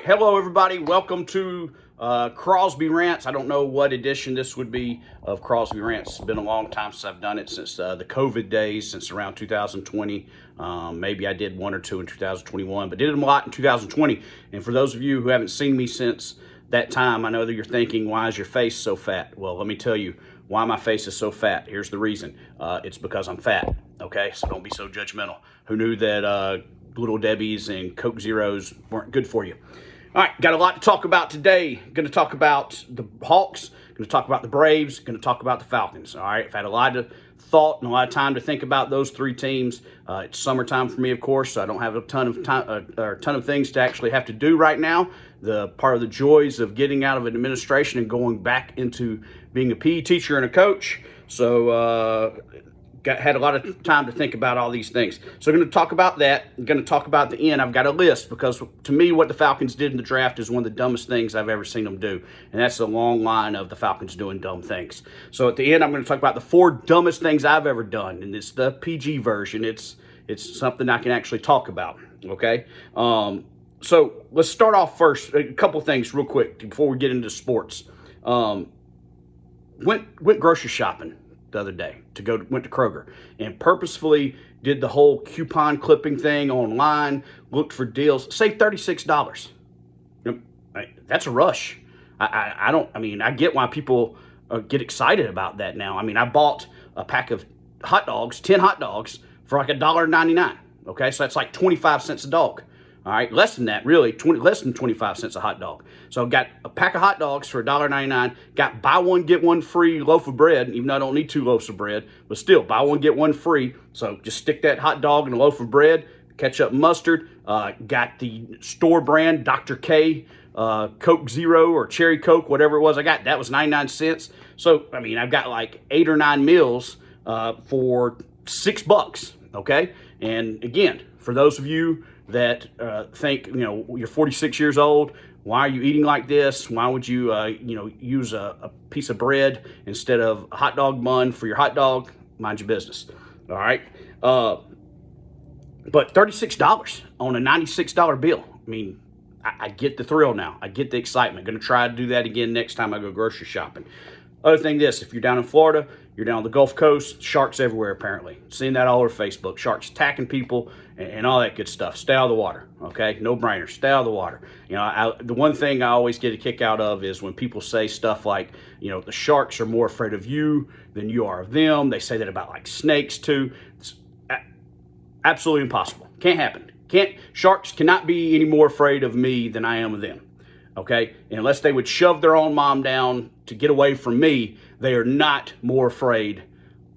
right, hello everybody. Welcome to Crosby Rants. I don't know what edition this would be of Crosby Rants. It's been a long time since I've done it, since the COVID days, since around 2020. Maybe I did one or two in 2021, but did them a lot in 2020. And for those of you who haven't seen me since that time, I know that you're thinking, why is your face so fat? Well, let me tell you why my face is so fat. Here's the reason. It's because I'm fat, okay? So don't be so judgmental. Who knew that Little Debbie's and Coke Zeros weren't good for you? All right, got a lot to talk about today. Going to talk about the Hawks, going to talk about the Braves, going to talk about the Falcons. All right, I've had a lot of thought and a lot of time to think about those three teams. It's summertime for me, of course, so I don't have a ton of time or a ton of things to actually have to do right now. The part of the joys of getting out of an administration and going back into being a PE teacher and a coach. So had a lot of time to think about all these things. So I'm going to talk about that. I'm going to talk about the end. I've got a list because to me what the Falcons did in the draft is one of the dumbest things I've ever seen them do. And that's a long line of the Falcons doing dumb things. So at the end I'm going to talk about the 4 dumbest things I've ever done. And it's the PG version. It's something I can actually talk about. Okay? So let's start off first. A couple things real quick before we get into sports. Went grocery shopping the other day went to Kroger and purposefully did the whole coupon clipping thing online, looked for deals, saved $36. That's a rush. I get why people get excited about that now. I mean, I bought a pack of hot dogs, 10 hot dogs for like $1.99. Okay, so that's like 25 cents a dog. All right, less than that, really, less than 25 cents a hot dog. So got a pack of hot dogs for $1.99, got buy one, get one free loaf of bread, even though I don't need 2 loaves of bread, but still, buy one, get one free. So just stick that hot dog in a loaf of bread, ketchup and mustard, got the store brand Dr. K Coke Zero or Cherry Coke, whatever it was I got, that was 99 cents. So, I mean, I've got like 8 or 9 meals for $6, okay? And again, for those of you that think, you're 46 years old, why are you eating like this? Why would you, use a piece of bread instead of a hot dog bun for your hot dog? Mind your business, all right? But $36 on a $96 bill. I mean, I get the thrill now. I get the excitement. Going to try to do that again next time I go grocery shopping. Other thing, if you're down in Florida, you're down on the Gulf Coast, sharks everywhere apparently. Seeing that all over Facebook. Sharks attacking people and all that good stuff. Stay out of the water, okay? No brainer. Stay out of the water. The one thing I always get a kick out of is when people say stuff like, the sharks are more afraid of you than you are of them. They say that about like snakes too. It's absolutely impossible. Can't happen. Sharks cannot be any more afraid of me than I am of them. Okay, unless they would shove their own mom down to get away from me, they are not more afraid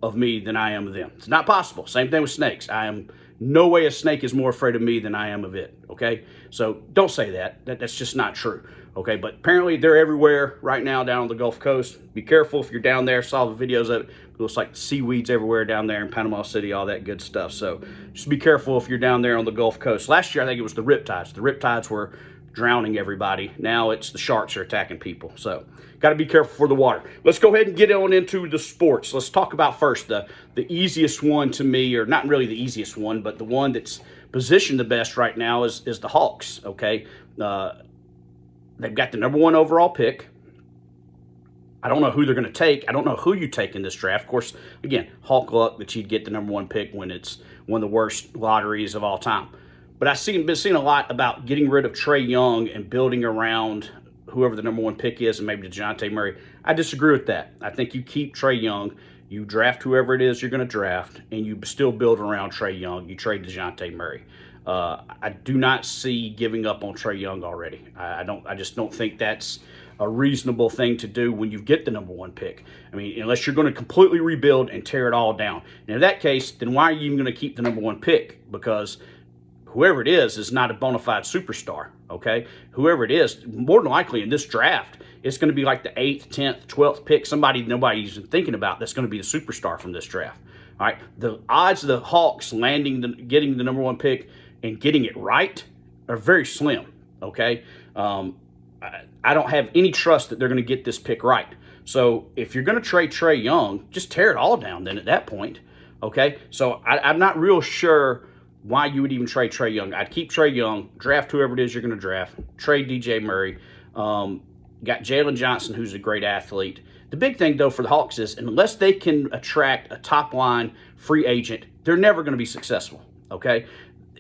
of me than I am of them. It's not possible. Same thing with snakes. No way a snake is more afraid of me than I am of it. Okay, so don't say that. That's just not true. Okay, but apparently they're everywhere right now down on the Gulf Coast. Be careful if you're down there. Saw the videos of it. It looks like seaweeds everywhere down there in Panama City, all that good stuff. So just be careful if you're down there on the Gulf Coast. Last year, I think it was the riptides. The riptides were drowning everybody. Now it's the sharks are attacking people. So got to be careful for the water. Let's go ahead and get on into the sports. Let's talk about first the easiest one to me, or not really the easiest one, but the one that's positioned the best right now is the Hawks. Okay, they've got the #1 overall pick. I don't know who they're going to take. I don't know who you take in this draft. Of course, again, Hawk luck that you'd get the #1 pick when it's one of the worst lotteries of all time. But I've been seeing a lot about getting rid of Trae Young and building around whoever the #1 pick is and maybe DeJounte Murray. I disagree with that. I think you keep Trae Young, you draft whoever it is you're going to draft, and you still build around Trae Young. You trade DeJounte Murray. I do not see giving up on Trae Young already. I just don't think that's a reasonable thing to do when you get the #1 pick. I mean, unless you're going to completely rebuild and tear it all down. And in that case, then why are you even going to keep the #1 pick? Because whoever it is not a bona fide superstar, okay? Whoever it is, more than likely in this draft, it's going to be like the 8th, 10th, 12th pick, somebody nobody's even thinking about that's going to be the superstar from this draft, all right? The odds of the Hawks getting the #1 pick and getting it right are very slim, okay? I don't have any trust that they're going to get this pick right. So if you're going to trade Trae Young, just tear it all down then at that point, okay? So I'm not real sure why you would even trade Trae Young. I'd keep Trae Young, draft whoever it is you're going to draft, trade DJ Murray. Got Jalen Johnson, who's a great athlete. The big thing, though, for the Hawks is unless they can attract a top-line free agent, they're never going to be successful, okay?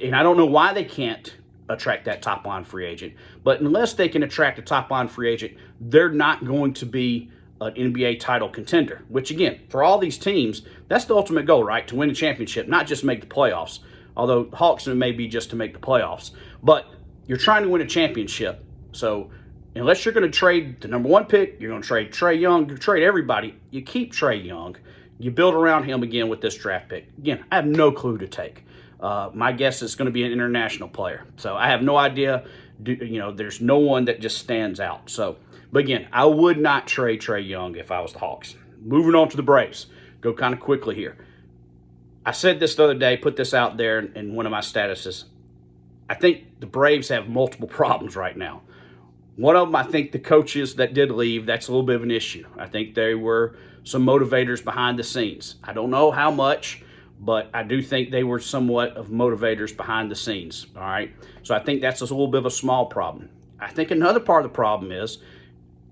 And I don't know why they can't attract that top-line free agent, but unless they can attract a top-line free agent, they're not going to be an NBA title contender, which, again, for all these teams, that's the ultimate goal, right? To win a championship, not just make the playoffs, although Hawks may be just to make the playoffs. But you're trying to win a championship, so unless you're going to trade the number 1 pick, you're going to trade Trae Young, you trade everybody, you keep Trae Young, you build around him again with this draft pick. Again, I have no clue to take. My guess is going to be an international player. So I have no idea. There's no one that just stands out. So, but again, I would not trade Trae Young if I was the Hawks. Moving on to the Braves. Go kind of quickly here. I said this the other day, put this out there in one of my statuses. I think the Braves have multiple problems right now. One of them, I think the coaches that did leave, that's a little bit of an issue. I think there were some motivators behind the scenes. I don't know how much, but I do think they were somewhat of motivators behind the scenes, all right? So I think that's a little bit of a small problem. I think another part of the problem is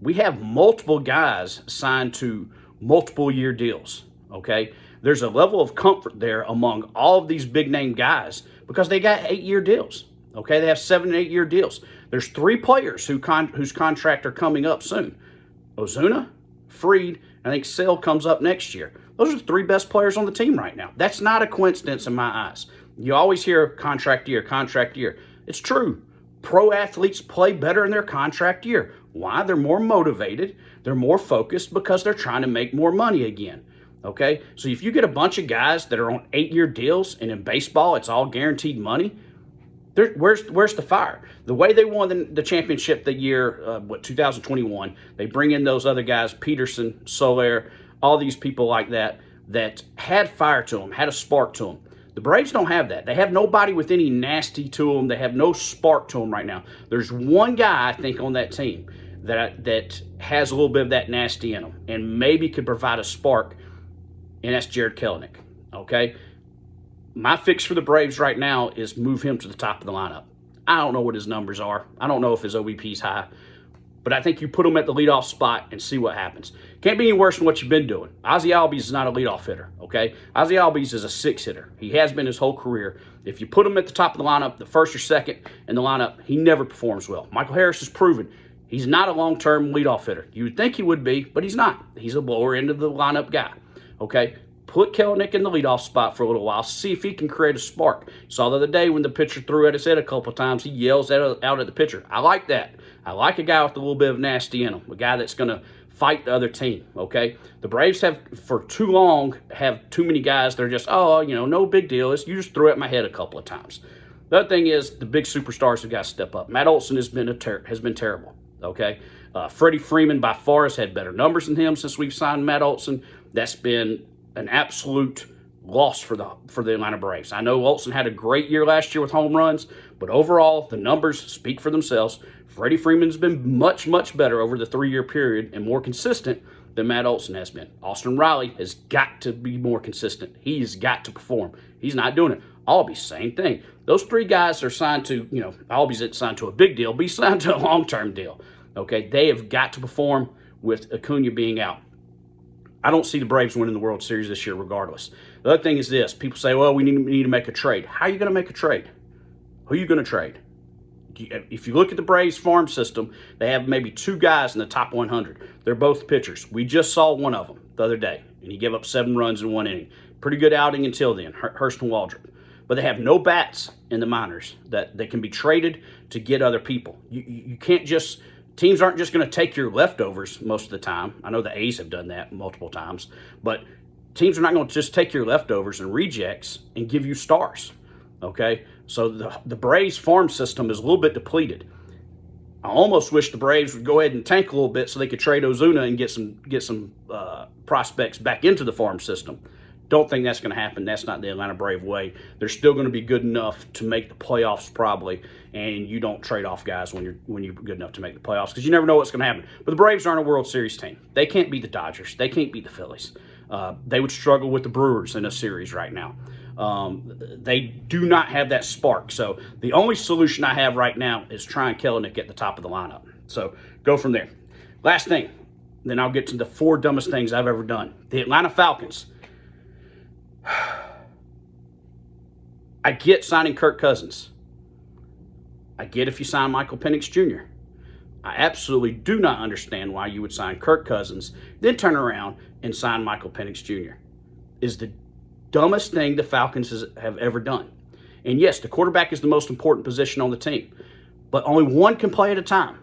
we have multiple guys signed to multiple-year deals, okay? There's a level of comfort there among all of these big-name guys because they got 8-year deals, okay? They have 7- and 8-year deals. There's 3 players whose contract are coming up soon. Ozuna, Fried, I think Sale comes up next year. Those are the 3 best players on the team right now. That's not a coincidence in my eyes. You always hear contract year, contract year. It's true. Pro athletes play better in their contract year. Why? They're more motivated. They're more focused because they're trying to make more money again. Okay? So if you get a bunch of guys that are on 8-year deals, and in baseball it's all guaranteed money, where's the fire? The way they won the championship the year, 2021, they bring in those other guys, Peterson, Soler, all these people like that had fire to them, had a spark to them. The Braves don't have that. They have nobody with any nasty to them. They have no spark to them right now. There's one guy, I think, on that team that has a little bit of that nasty in them and maybe could provide a spark, and that's Jared Kelenic, okay? My fix for the Braves right now is move him to the top of the lineup. I don't know what his numbers are. I don't know if his OBP is high. But I think you put him at the leadoff spot and see what happens. Can't be any worse than what you've been doing. Ozzie Albies is not a leadoff hitter, okay? Ozzie Albies is a 6 hitter. He has been his whole career. If you put him at the top of the lineup, the first or second in the lineup, he never performs well. Michael Harris has proven he's not a long-term leadoff hitter. You would think he would be, but he's not. He's a lower end of the lineup guy, okay? Put Kelenic in the leadoff spot for a little while. See if he can create a spark. Saw the other day when the pitcher threw at his head a couple of times, he yells out at the pitcher. I like that. I like a guy with a little bit of nasty in him, a guy that's going to fight the other team, okay? The Braves have, for too long, have too many guys that are just, no big deal. You just threw at my head a couple of times. The other thing is the big superstars have got to step up. Matt Olson has been terrible, okay? Freddie Freeman by far has had better numbers than him since we've signed Matt Olson. That's been an absolute loss for the Atlanta Braves. I know Olson had a great year last year with home runs, but overall, the numbers speak for themselves. Freddie Freeman's been much, much better over the 3-year period and more consistent than Matt Olson has been. Austin Riley has got to be more consistent. He's got to perform. He's not doing it. Albie, same thing. Those 3 guys are signed to, Albie's signed to a big deal, but he's signed to a long-term deal. Okay, they have got to perform with Acuna being out. I don't see the Braves winning the World Series this year regardless. The other thing is this. People say, well, we need to make a trade. How are you going to make a trade? Who are you going to trade? If you look at the Braves farm system, they have maybe 2 guys in the top 100. They're both pitchers. We just saw one of them the other day, and he gave up 7 runs in 1 inning. Pretty good outing until then, Hurston Waldrop. But they have no bats in the minors that can be traded to get other people. You can't just... Teams aren't just going to take your leftovers most of the time. I know the A's have done that multiple times. But teams are not going to just take your leftovers and rejects and give you stars. Okay? So the Braves farm system is a little bit depleted. I almost wish the Braves would go ahead and tank a little bit so they could trade Ozuna and get some prospects back into the farm system. Don't think that's going to happen. That's not the Atlanta Brave way. They're still going to be good enough to make the playoffs probably, and you don't trade off guys when you're good enough to make the playoffs because you never know what's going to happen. But the Braves aren't a World Series team. They can't beat the Dodgers. They can't beat the Phillies. They would struggle with the Brewers in a series right now. They do not have that spark. So the only solution I have right now is trying Kellenick at the top of the lineup. So go from there. Last thing, then I'll get to the 4 dumbest things I've ever done. The Atlanta Falcons. I get signing Kirk Cousins. I get if you sign Michael Penix Jr. I absolutely do not understand why you would sign Kirk Cousins, then turn around and sign Michael Penix Jr. Is the dumbest thing the Falcons have ever done. And yes, the quarterback is the most important position on the team, but only one can play at a time.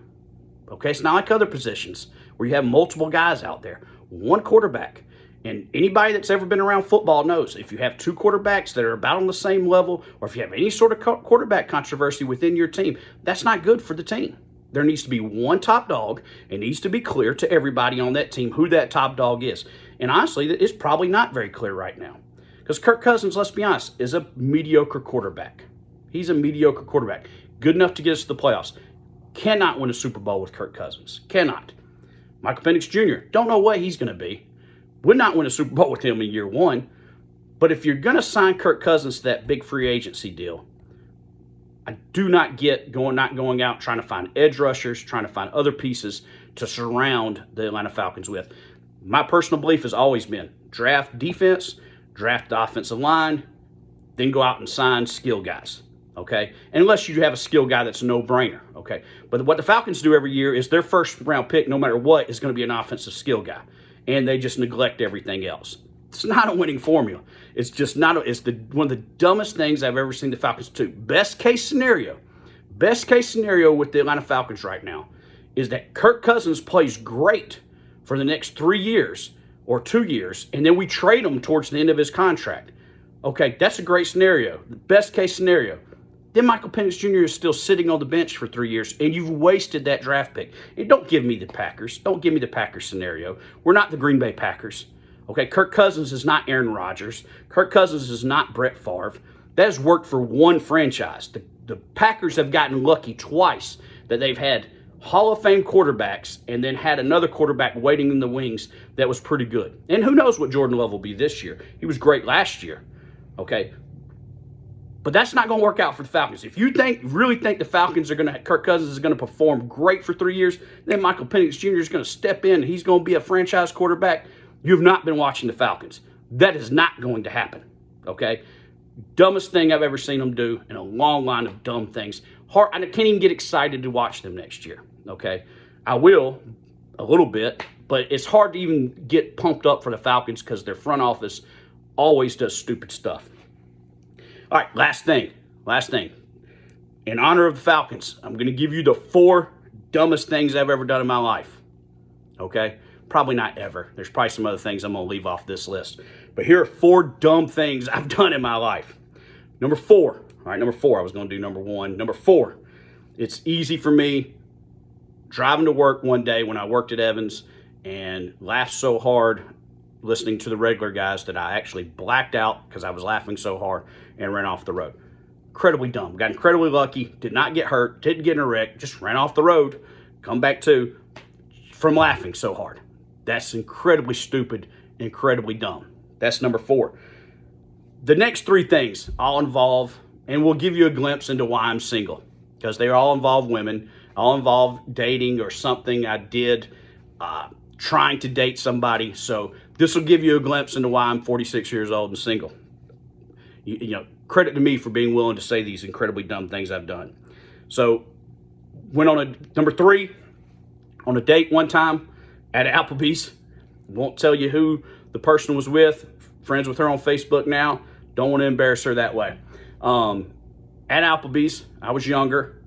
Okay, it's not like other positions where you have multiple guys out there. One quarterback. And anybody that's ever been around football knows if you have 2 quarterbacks that are about on the same level, or if you have any sort of quarterback controversy within your team, that's not good for the team. There needs to be one top dog. It needs to be clear to everybody on that team who that top dog is. And honestly, it's probably not very clear right now. Because Kirk Cousins, let's be honest, is a mediocre quarterback. He's a mediocre quarterback. Good enough to get us to the playoffs. Cannot win a Super Bowl with Kirk Cousins. Cannot. Michael Penix Jr., don't know what he's going to be. Would not win a Super Bowl with him in year 1. But if you're going to sign Kirk Cousins to that big free agency deal, I do not get not going out trying to find edge rushers, trying to find other pieces to surround the Atlanta Falcons with. My personal belief has always been draft defense, draft the offensive line, then go out and sign skill guys, okay? Unless you have a skill guy that's a no-brainer, okay? But what the Falcons do every year is their first-round pick, no matter what, is going to be an offensive skill guy, and they just neglect everything else. It's not a winning formula. It's just not. It's one of the dumbest things I've ever seen the Falcons do. Best case scenario with the Atlanta Falcons right now is that Kirk Cousins plays great for the next 3 years or 2 years, and then we trade him towards the end of his contract. Okay, that's a great scenario. The best case scenario. Then Michael Penix Jr. is still sitting on the bench for 3 years, and you've wasted that draft pick. And don't give me the Packers. Don't give me the Packers scenario. We're not the Green Bay Packers. Okay, Kirk Cousins is not Aaron Rodgers. Kirk Cousins is not Brett Favre. That has worked for one franchise. The Packers have gotten lucky twice that they've had Hall of Fame quarterbacks and then had another quarterback waiting in the wings that was pretty good. And who knows what Jordan Love will be this year. He was great last year. Okay, but that's not going to work out for the Falcons. If you really think the Falcons are going to, Kirk Cousins is going to perform great for 3 years, then Michael Penix Jr. is going to step in and he's going to be a franchise quarterback. You've not been watching the Falcons. That is not going to happen, okay? Dumbest thing I've ever seen them do in a long line of dumb things. I can't even get excited to watch them next year, okay? I will a little bit, but it's hard to even get pumped up for the Falcons because their front office always does stupid stuff. All right, last thing. In honor of the Falcons, I'm going to give you the 4 dumbest things I've ever done in my life, okay? Probably not ever. There's probably some other things I'm going to leave off this list. But here are 4 dumb things I've done in my life. Number 4. All right, number 4. I was going to do number 1. Number 4. It's easy for me driving to work one day when I worked at Evans and laughed so hard listening to the regular guys that I actually blacked out because I was laughing so hard and ran off the road. Incredibly dumb. Got incredibly lucky. Did not get hurt. Didn't get in a wreck. Just ran off the road. Come back to from laughing so hard. That's incredibly stupid, incredibly dumb. That's number 4. The next 3 things all involve, and we'll give you a glimpse into why I'm single, because they all involve women, all involve dating or something I did trying to date somebody. So this will give you a glimpse into why I'm 46 years old and single. You know, credit to me for being willing to say these incredibly dumb things I've done. So went on number 3, on a date one time at Applebee's. Won't tell you who the person was with. Friends with her on Facebook now. Don't want to embarrass her that way. At Applebee's, I was younger,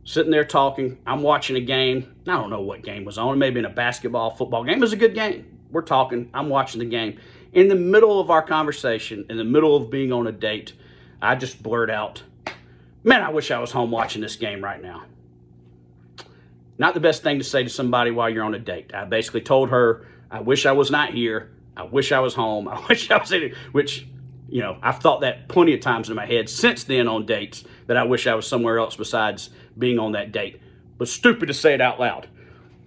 sitting there talking. I'm watching a game. I don't know what game was on. Maybe in a basketball, football game. It was a good game. We're talking. I'm watching the game. In the middle of our conversation, in the middle of being on a date, I just blurt out, "Man, I wish I was home watching this game right now." Not the best thing to say to somebody while you're on a date. I basically told her, I wish I was not here. I wish I was home. I wish I was in it, which, you know, I've thought that plenty of times in my head since then on dates, that I wish I was somewhere else besides being on that date. But stupid to say it out loud.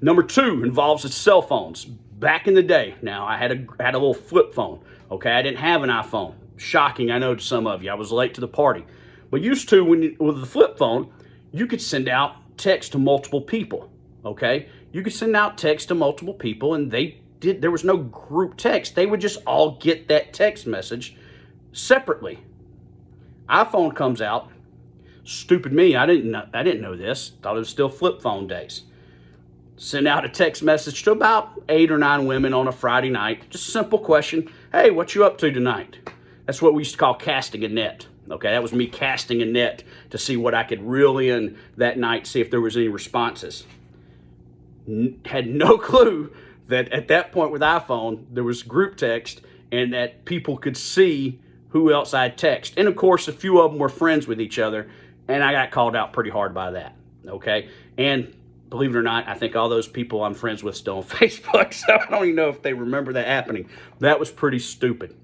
Number 2 involves the cell phones. Back in the day, now I had a little flip phone. Okay, I didn't have an iPhone. shocking, I know, to some of you. I was late to the party. But used to, with the flip phone, you could send out text to multiple people, okay? You could send out text to multiple people, and there was no group text. They would just all get that text message separately. iPhone comes out. Stupid me, I didn't know this. Thought it was still flip phone days. Send out a text message to about 8 or 9 women on a Friday night. Just a simple question. Hey, what you up to tonight? That's what we used to call casting a net. Okay, that was me casting a net to see what I could reel in that night, see if there was any responses. Had no clue that at that point with iPhone, there was group text and that people could see who else I'd text. And of course, a few of them were friends with each other, and I got called out pretty hard by that, okay? And believe it or not, I think all those people I'm friends with still on Facebook, so I don't even know if they remember that happening. That was pretty stupid.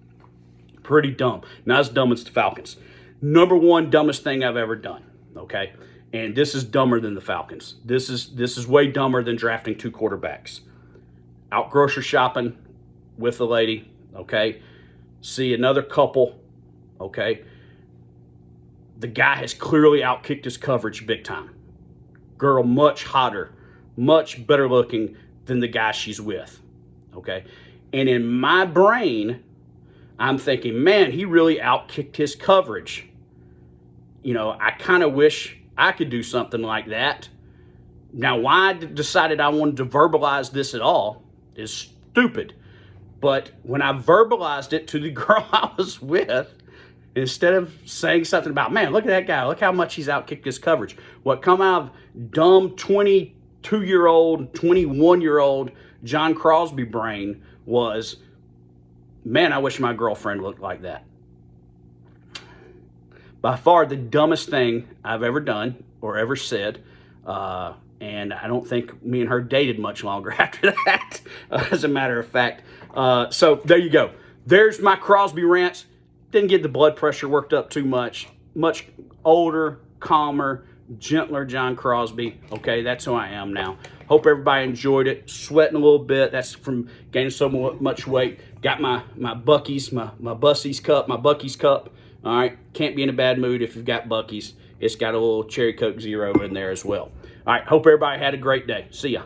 Pretty dumb. Not as dumb as the Falcons. Number one dumbest thing I've ever done, okay? And this is dumber than the Falcons. This is way dumber than drafting 2 quarterbacks. Out grocery shopping with a lady, okay? See another couple, okay? The guy has clearly outkicked his coverage big time. Girl much hotter, much better looking than the guy she's with, okay? And in my brain, I'm thinking, man, he really outkicked his coverage. You know, I kind of wish I could do something like that. Now, why I decided I wanted to verbalize this at all is stupid. But when I verbalized it to the girl I was with, instead of saying something about, man, look at that guy, look how much he's outkicked his coverage, what come out of dumb 22-year-old, 21-year-old John Crosby brain was, man, I wish my girlfriend looked like that. By far the dumbest thing I've ever done or ever said. And I don't think me and her dated much longer after that, as a matter of fact. So there you go. There's my Crosby rants. Didn't get the blood pressure worked up too much. Much older, calmer, gentler John Crosby. Okay, that's who I am now. Hope everybody enjoyed it. Sweating a little bit. That's from gaining so much weight. Got my Buc-ee's, my Buc-ee's cup, my Buc-ee's cup. All right, can't be in a bad mood if you've got Buc-ee's. It's got a little Cherry Coke Zero in there as well. All right, hope everybody had a great day. See ya.